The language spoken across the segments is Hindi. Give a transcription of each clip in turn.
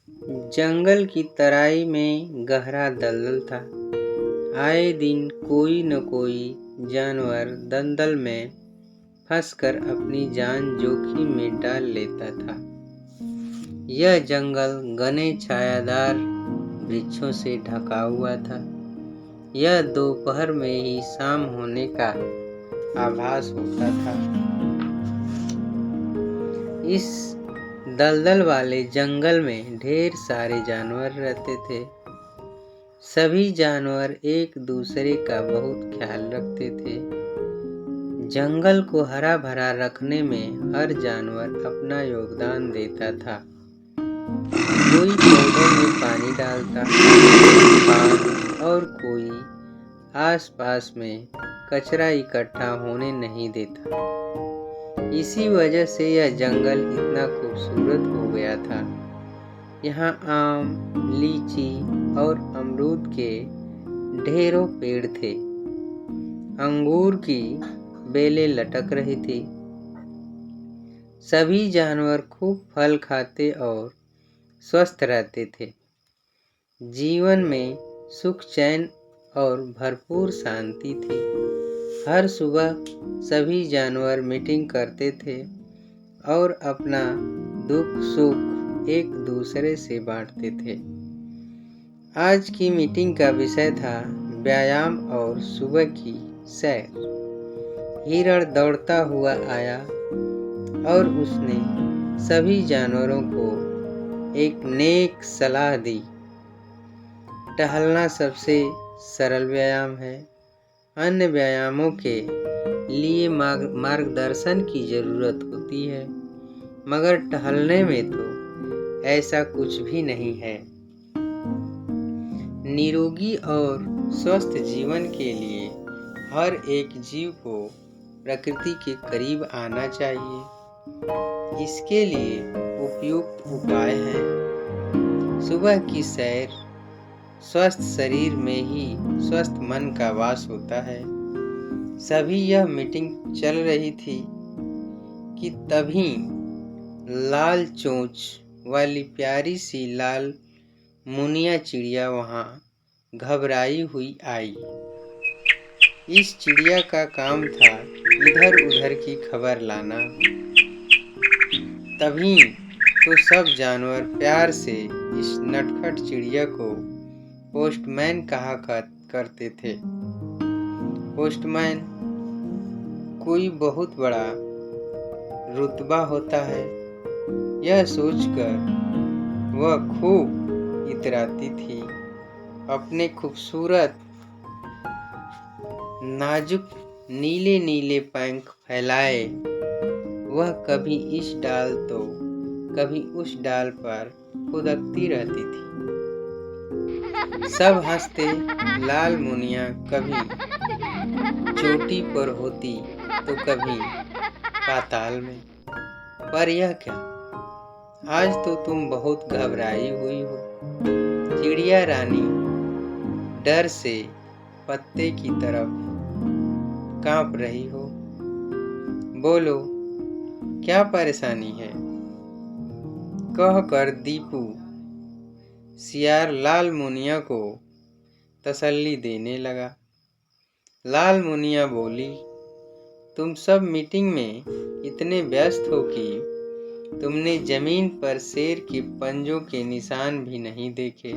जंगल की तराई में गहरा दलदल था। आए दिन कोई न कोई जानवर दलदल में फंसकर अपनी जान जोखिम में डाल लेता था। यह जंगल घने छायादार वृक्षों से ढका हुआ था। यह दोपहर में ही शाम होने का आभास होता था। इस दलदल वाले जंगल में ढेर सारे जानवर रहते थे। सभी जानवर एक दूसरे का बहुत ख्याल रखते थे। जंगल को हरा भरा रखने में हर जानवर अपना योगदान देता था। कोई पौधों में पानी डालता, खाद और कोई आसपास में कचरा इकट्ठा होने नहीं देता। इसी वजह से यह जंगल इतना खूबसूरत हो गया था। यहाँ आम, लीची और अमरूद के ढेरों पेड़ थे। अंगूर की बेलें लटक रही थी। सभी जानवर खूब फल खाते और स्वस्थ रहते थे। जीवन में सुख, चैन और भरपूर शांति थी। हर सुबह सभी जानवर मीटिंग करते थे और अपना दुख सुख एक दूसरे से बांटते थे। आज की मीटिंग का विषय था व्यायाम और सुबह की सैर। हिरण दौड़ता हुआ आया और उसने सभी जानवरों को एक नेक सलाह दी। टहलना सबसे सरल व्यायाम है। अन्य व्यायामों के लिए मार्गदर्शन की जरूरत होती है, मगर टहलने में तो ऐसा कुछ भी नहीं है। निरोगी और स्वस्थ जीवन के लिए हर एक जीव को प्रकृति के करीब आना चाहिए। इसके लिए उपयुक्त उपाय हैं। सुबह की सैर। स्वस्थ शरीर में ही स्वस्थ मन का वास होता है। सभी यह मीटिंग चल रही थी कि तभी लाल चोंच वाली प्यारी सी लाल मुनिया चिड़िया वहां घबराई हुई आई। इस चिड़िया का काम था इधर उधर की खबर लाना। तभी तो सब जानवर प्यार से इस नटखट चिड़िया को पोस्टमैन कहा करते थे। पोस्टमैन कोई बहुत बड़ा रुतबा होता है। यह सोचकर वह खूब इतराती थी। अपने खूबसूरत नाजुक नीले नीले पंख फैलाए वह कभी इस डाल तो कभी उस डाल पर खुदकती रहती थी। सब हंसते। लाल मुनिया कभी चोटी पर होती तो कभी पाताल में। पर यह क्या, आज तो तुम बहुत घबराई हुई हो। चिड़िया रानी डर से पत्ते की तरफ कांप रही हो। बोलो, क्या परेशानी है? कहकर दीपू सियार लाल मुनिया को तसल्ली देने लगा। लाल मुनिया बोली, तुम सब मीटिंग में इतने व्यस्त हो कि तुमने जमीन पर शेर के पंजों के निशान भी नहीं देखे।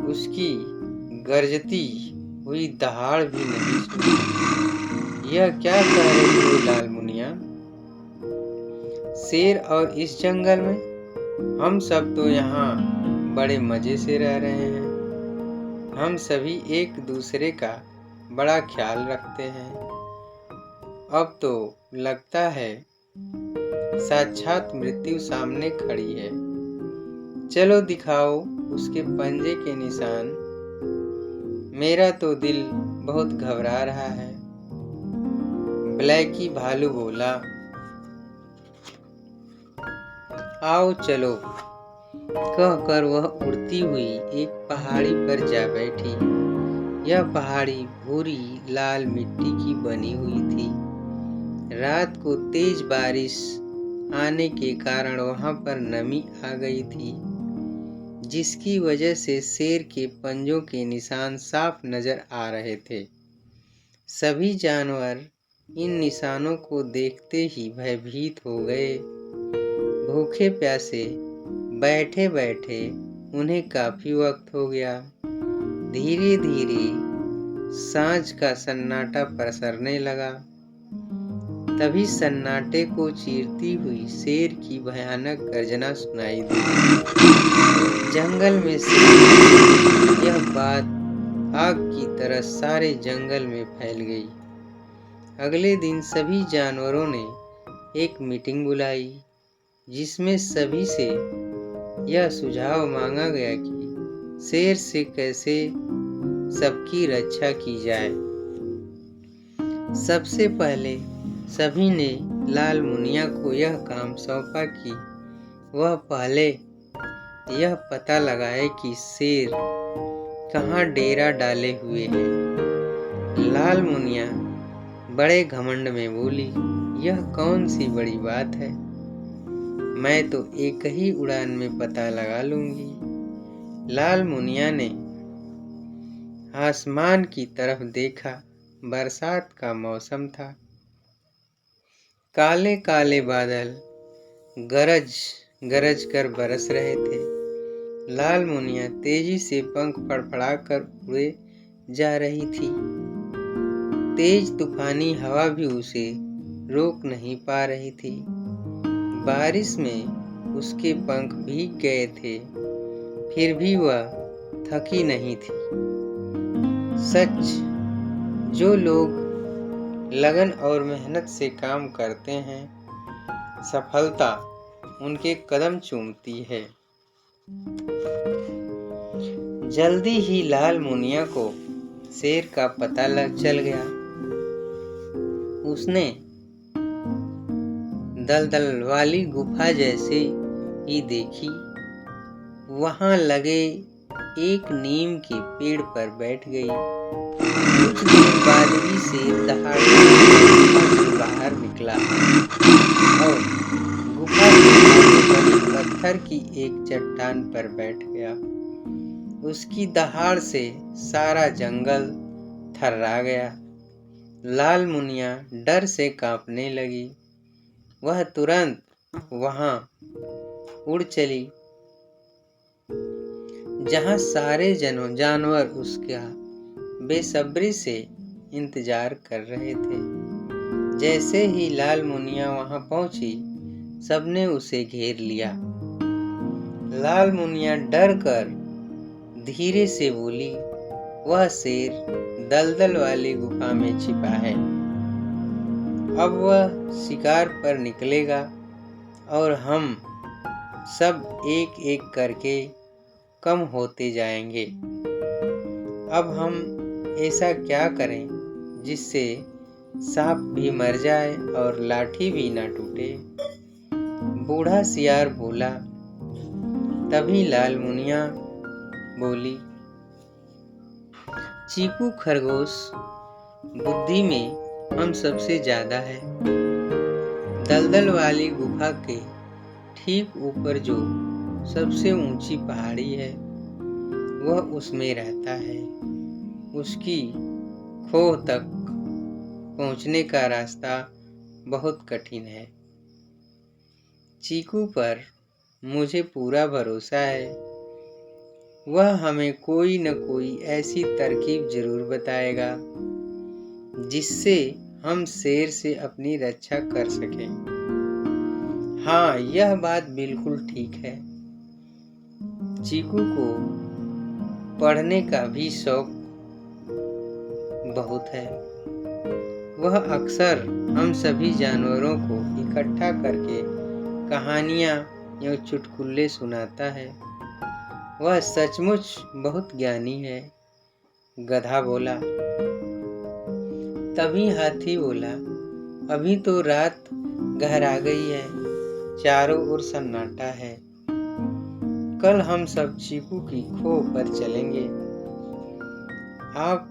उसकी गरजती हुई दहाड़ भी नहीं सुनी। यह क्या कह रही हो लाल मुनिया? शेर और इस जंगल में? हम सब तो यहाँ बड़े मजे से रह रहे हैं। हम सभी एक दूसरे का बड़ा ख्याल रखते हैं। अब तो लगता है साक्षात मृत्यु सामने खड़ी है। चलो दिखाओ उसके पंजे के निशान। मेरा तो दिल बहुत घबरा रहा है। ब्लैकी भालू बोला। आओ चलो, कहकर वह उड़ती हुई एक पहाड़ी पर जा बैठी। यह पहाड़ी भूरी लाल मिट्टी की बनी हुई थी। रात को तेज बारिश आने के कारण वहां पर नमी आ गई थी, जिसकी वजह से शेर के पंजों के निशान साफ नजर आ रहे थे। सभी जानवर इन निशानों को देखते ही भयभीत हो गए। भूखे प्यासे बैठे बैठे उन्हें काफी वक्त हो गया। धीरे धीरे सांझ का सन्नाटा पसरने लगा। तभी सन्नाटे को चीरती हुई शेर की भयानक गर्जना सुनाई दी। जंगल में से यह बात आग की तरह सारे जंगल में फैल गई। अगले दिन सभी जानवरों ने एक मीटिंग बुलाई, जिसमें सभी से यह सुझाव मांगा गया कि शेर से कैसे सबकी रक्षा की जाए। सबसे पहले सभी ने लाल मुनिया को यह काम सौंपा कि वह पहले यह पता लगाए कि शेर कहाँ डेरा डाले हुए है। लाल मुनिया बड़े घमंड में बोली, यह कौन सी बड़ी बात है, मैं तो एक ही उड़ान में पता लगा लूंगी। लाल मुनिया ने आसमान की तरफ देखा। बरसात का मौसम था। काले काले बादल गरज गरज कर बरस रहे थे। लाल मुनिया तेजी से पंख फड़फड़ाकर उड़े जा रही थी। तेज तूफानी हवा भी उसे रोक नहीं पा रही थी। बारिश में उसके पंख भीग गए थे, फिर भी वह थकी नहीं थी। सच, जो लोग लगन और मेहनत से काम करते हैं, सफलता उनके कदम चूमती है। जल्दी ही लाल मुनिया को शेर का पता चल गया। उसने दलदल वाली गुफा जैसे ही देखी। वहां लगे एक नीम के पेड़ पर बैठ गई। कुछ देर बाद ही शेर दहाड़ता गुफा से बाहर निकला और गुफा के आगे बनी पत्थर की एक चट्टान पर बैठ गया। उसकी दहाड़ से सारा जंगल थर्रा गया। लाल मुनिया डर से कांपने लगी। वह तुरंत वहां उड़ चली जहां सारे जानवर उसका बेसब्री से इंतजार कर रहे थे। जैसे ही लाल मुनिया वहां पहुंची, सबने उसे घेर लिया। लाल मुनिया डर कर धीरे से बोली, वह शेर दलदल वाली गुफा में छिपा है। अब वह शिकार पर निकलेगा और हम सब एक एक करके कम होते जाएंगे। अब हम ऐसा क्या करें जिससे सांप भी मर जाए और लाठी भी ना टूटे। बूढ़ा सियार बोला। तभी लाल मुनिया बोली, चीकू खरगोश बुद्धि में हम सबसे ज्यादा है। दलदल वाली गुफा के ठीक ऊपर जो सबसे ऊंची पहाड़ी है, वह उसमें रहता है। उसकी खोह तक पहुंचने का रास्ता बहुत कठिन है। चीकू पर मुझे पूरा भरोसा है। वह हमें कोई न कोई ऐसी तरकीब जरूर बताएगा जिससे हम शेर से अपनी रक्षा कर सकें। हाँ, यह बात बिल्कुल ठीक है। चीकू को पढ़ने का भी शौक बहुत है। वह अक्सर हम सभी जानवरों को इकट्ठा करके कहानियां या चुटकुले सुनाता है। वह सचमुच बहुत ज्ञानी है। गधा बोला। तभी हाथी बोला, अभी तो रात गहरा गई है, चारों ओर सन्नाटा है। कल हम सब चीकू की खोह पर चलेंगे। आप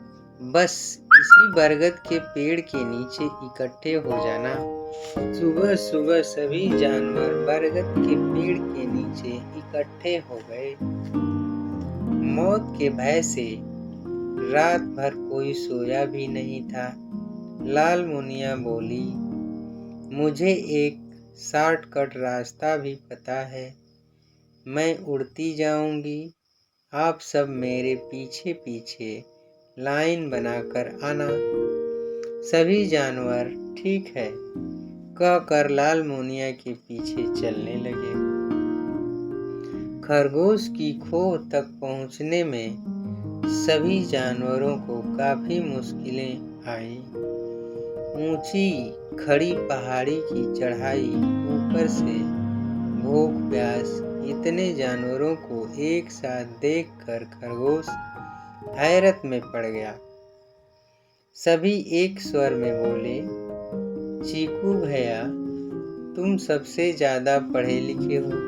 बस इसी बरगद के पेड़ के नीचे इकट्ठे हो जाना। सुबह सुबह सभी जानवर बरगद के पेड़ के नीचे इकट्ठे हो गए। मौत के भय से रात भर कोई सोया भी नहीं था। लाल मुनिया बोली, मुझे एक शॉर्टकट रास्ता भी पता है। मैं उड़ती जाऊंगी, आप सब मेरे पीछे पीछे लाइन बनाकर आना। सभी जानवर ठीक है कहकर लाल मुनिया के पीछे चलने लगे। खरगोश की खोह तक पहुंचने में सभी जानवरों को काफी मुश्किलें आई। ऊंची खड़ी पहाड़ी की चढ़ाई, ऊपर से भूख प्यास, इतने जानवरों को एक साथ देखकर खरगोश हैरत में पड़ गया। सभी एक स्वर में बोले, चीकू भैया, तुम सबसे ज्यादा पढ़े लिखे हो,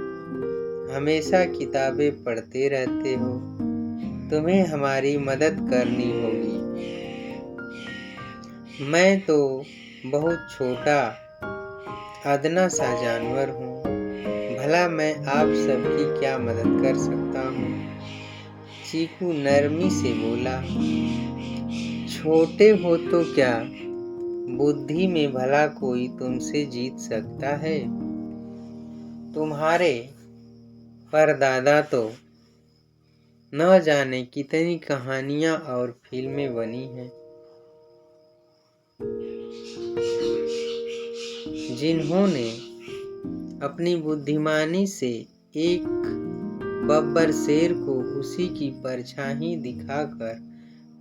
हमेशा किताबें पढ़ते रहते हो, तुम्हें हमारी मदद करनी होगी। मैं तो बहुत छोटा अदना सा जानवर हूँ, भला मैं आप सबकी क्या मदद कर सकता हूँ। चीकू नरमी से बोला, छोटे हो तो क्या, बुद्धि में भला कोई तुमसे जीत सकता है। तुम्हारे परदादा तो न जाने कितनी कहानियां और फिल्में बनी हैं, जिन्होंने अपनी बुद्धिमानी से एक बब्बर शेर को उसी की परछाई दिखाकर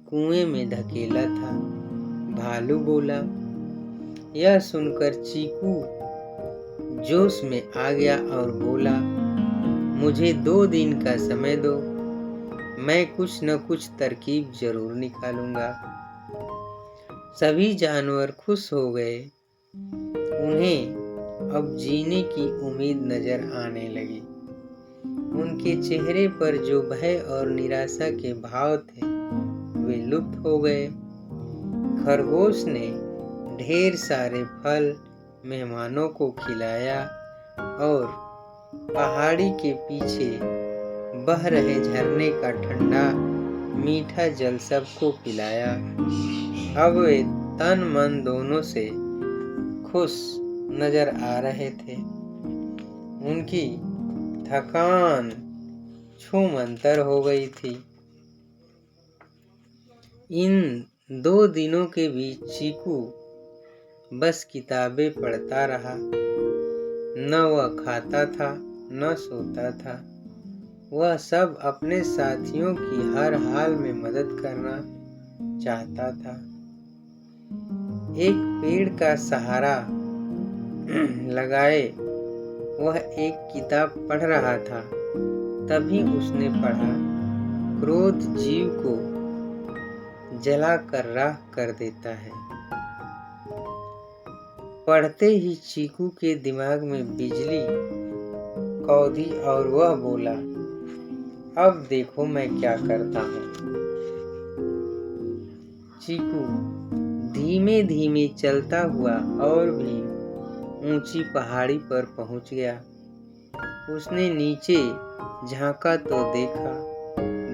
कुएं में धकेला था। भालू बोला। यह सुनकर चीकू जोश में आ गया और बोला, मुझे 2 दिन का समय दो, मैं कुछ न कुछ तरकीब जरूर निकालूंगा। सभी जानवर खुश हो गए। उन्हें अब जीने की उम्मीद नजर आने लगी। उनके चेहरे पर जो भय और निराशा के भाव थे वे लुप्त हो गए। खरगोश ने ढेर सारे फल मेहमानों को खिलाया और पहाड़ी के पीछे बह रहे झरने का ठंडा मीठा जल सबको पिलाया। अब वे तन मन दोनों से खुश नजर आ रहे थे। उनकी थकान छूमंतर हो गई थी। इन 2 दिनों के बीच चीकू बस किताबें पढ़ता रहा। न वह खाता था न सोता था। वह सब अपने साथियों की हर हाल में मदद करना चाहता था। एक पेड़ का सहारा लगाए वह एक किताब पढ़ रहा था। तभी उसने पढ़ा, क्रोध जीव को जलाकर राख कर देता है। पढ़ते ही चीकू के दिमाग में बिजली कौंधी और वह बोला, अब देखो मैं क्या करता हूँ। चीकू धीमे धीमे चलता हुआ और भी ऊंची पहाड़ी पर पहुंच गया। उसने नीचे झांका तो देखा,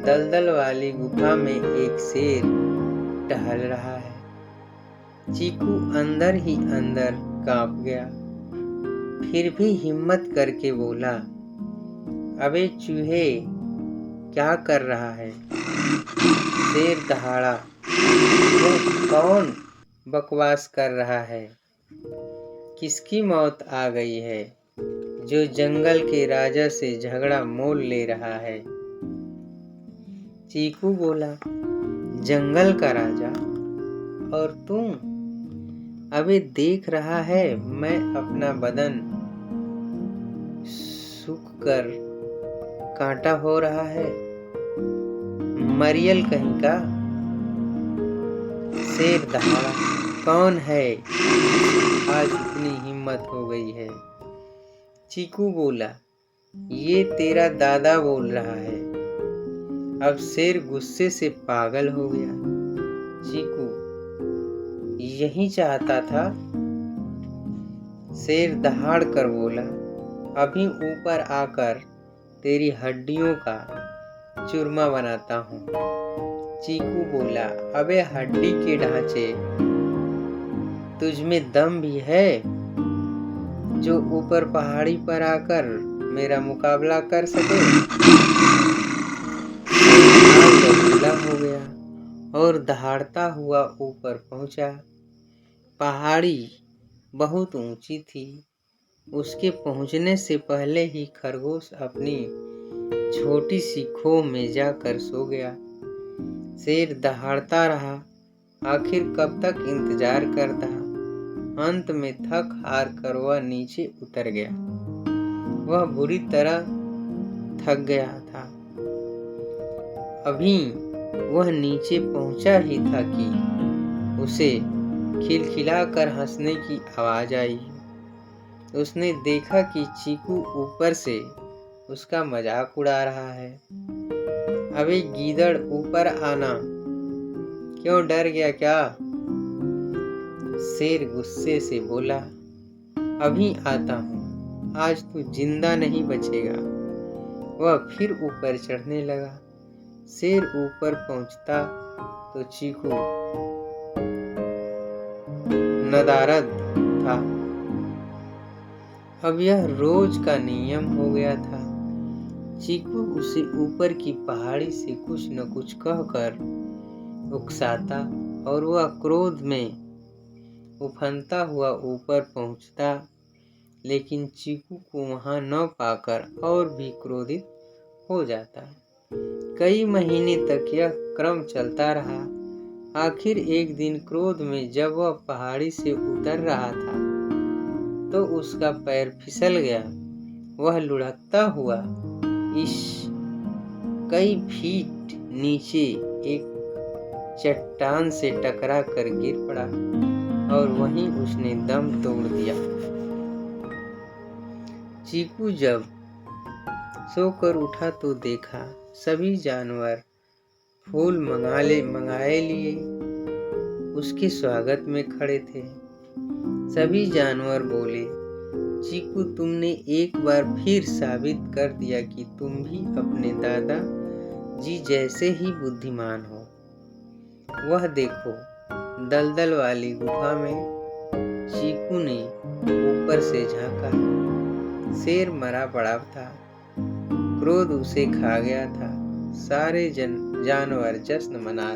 दलदल वाली गुफा में एक शेर टहल रहा है। चीकू अंदर ही अंदर कांप गया, फिर भी हिम्मत करके बोला, अबे चूहे, क्या कर रहा है। शेर दहाड़ा, यह कौन बकवास कर रहा है। किसकी मौत आ गई है जो जंगल के राजा से झगड़ा मोल ले रहा है। चीकू बोला, जंगल का राजा और तुम। अबे देख रहा है मैं अपना बदन सूख कर कांटा हो रहा है। मरियल कहीं का। शेर दहाड़ा, कौन है आज इतनी हिम्मत हो गई है। चीकू बोला, ये तेरा दादा बोल रहा है। अब शेर गुस्से से पागल हो गया। चीकू यही चाहता था शेर दहाड़ कर बोला, अभी ऊपर आकर तेरी हड्डियों का चूरमा बनाता हूँ। चीकू बोला, अबे हड्डी के ढांचे, तुझमें दम भी है जो ऊपर पहाड़ी पर आकर मेरा मुकाबला कर सके? बबूला हो गया और दहाड़ता हुआ ऊपर पहुंचा। पहाड़ी बहुत ऊंची थी। उसके पहुंचने से पहले ही खरगोश अपनी छोटी सी खोह में जाकर सो गया। शेर दहाड़ता रहा, आखिर कब तक इंतजार करता। अंत में थक हार कर वह नीचे उतर गया। वह बुरी तरह थक गया था। अभी वह नीचे पहुंचा ही था कि उसे खिलखिलाकर हंसने की आवाज आई। उसने देखा कि चीकू ऊपर से उसका मजाक उड़ा रहा है। अबे गीदड़, ऊपर आना, क्यों डर गया क्या? शेर गुस्से से बोला, अभी आता हूँ, आज तू जिंदा नहीं बचेगा। वह फिर ऊपर चढ़ने लगा। शेर ऊपर पहुंचता तो चीकू नदारद था। अब यह रोज का नियम हो गया था। चीकू उसे ऊपर की पहाड़ी से कुछ न कुछ कहकर उकसाता और वह क्रोध में उफनता हुआ ऊपर पहुंचता, लेकिन चीकू को वहां न पाकर और भी क्रोधित हो जाता। कई महीने तक यह क्रम चलता रहा। आखिर एक दिन क्रोध में जब वह पहाड़ी से उतर रहा था तो उसका पैर फिसल गया। वह लुढ़कता हुआ कई फीट नीचे एक चट्टान से टकरा कर गिर पड़ा और वहीं उसने दम तोड़ दिया। चीकू जब सोकर उठा तो देखा सभी जानवर फूल मंगाए लिए उसके स्वागत में खड़े थे। सभी जानवर बोले, चीकू, तुमने एक बार फिर साबित कर दिया कि तुम भी अपने दादा जी जैसे ही बुद्धिमान हो। वह देखो, दलदल वाली गुफा में चीकू ने ऊपर से झांका। शेर मरा पड़ा था, क्रोध उसे खा गया था। सारे जानवर जश्न मना रहे।